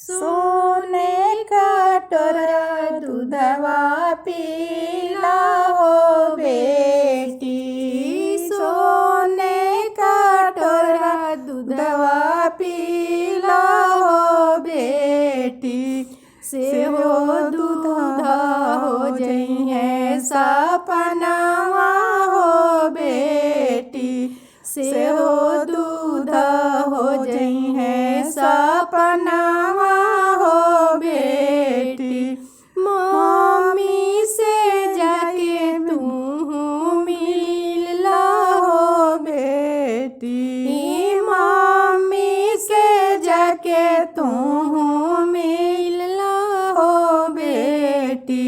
सोने कटोरा दूधवा पीला हो बेटी। सोने कटोरा दूधवा पीला हो बेटी। से हो दूधा हो जई है सपनावा हो बेटी। से हो दूधा हो जई है सपनावा हो बेटी। मम्मी से जाके तू मिल हो बेटी। मम्मी से जाके तू मिल हो बेटी।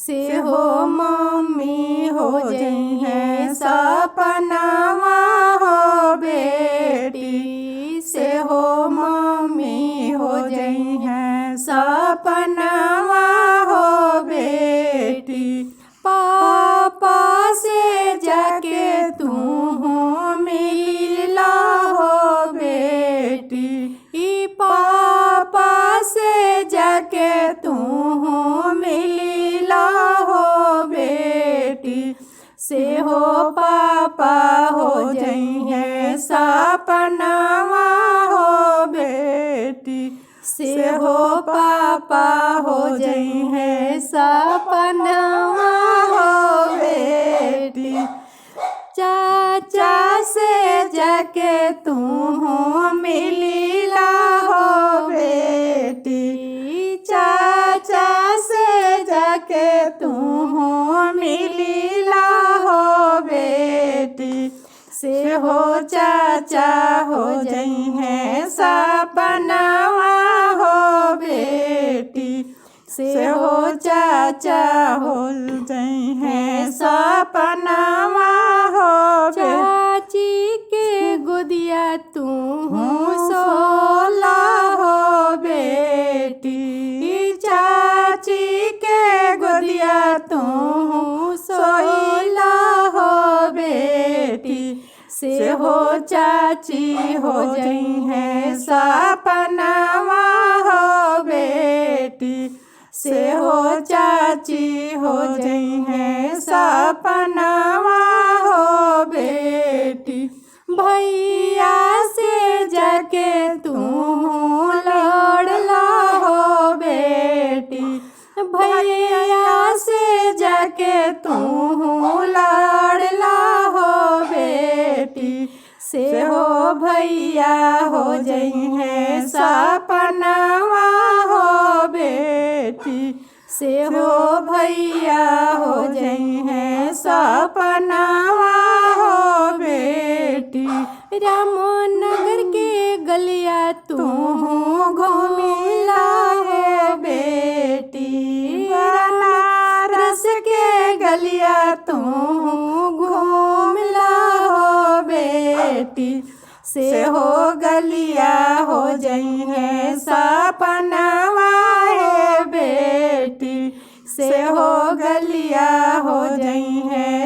से हो मम्मी हो जई है सपनावा हो बेटी। से हो मम्मी हो जई है सपनावा हो बेटी। पापा से जाके तू मिल हो बेटी। पापा से जाके तू मिल हो बेटी। से हो पापा हो जई है सपनावा हो बेटी। से हो पापा हो जई है सपनावा हो बेटी। चाचा से जाके तू मिला हो बेटी। चाचा से जाके तू मिला हो बेटी। से हो चाचा हो जई है सपनावा हो बेटी। से हो चाचा हो जई है सपनावा हो चाची के गोदिया तू सोला हो बेटी। चाची के गोदिया तू सोला हो बेटी। से हो चाची हो जई है सपनावा हो बेटी। से हो चाची हो जई है सपनावा हो बेटी। भैया से जाके तू लड़ला हो बेटी। भैया से जाके तू लड़ला हो बेटी। से हो भैया हो जई है सपनावा हो बेटी। से हो भैया हो जई है सपनावा हो बेटी। रामनगर के गलिया तू घूमिला हो बेटी। बनारस के गलिया तू घूमिला हो बेटी। से हो गलिया हो जई है सपनावा हो बेटी। से हो गलिया हो जई है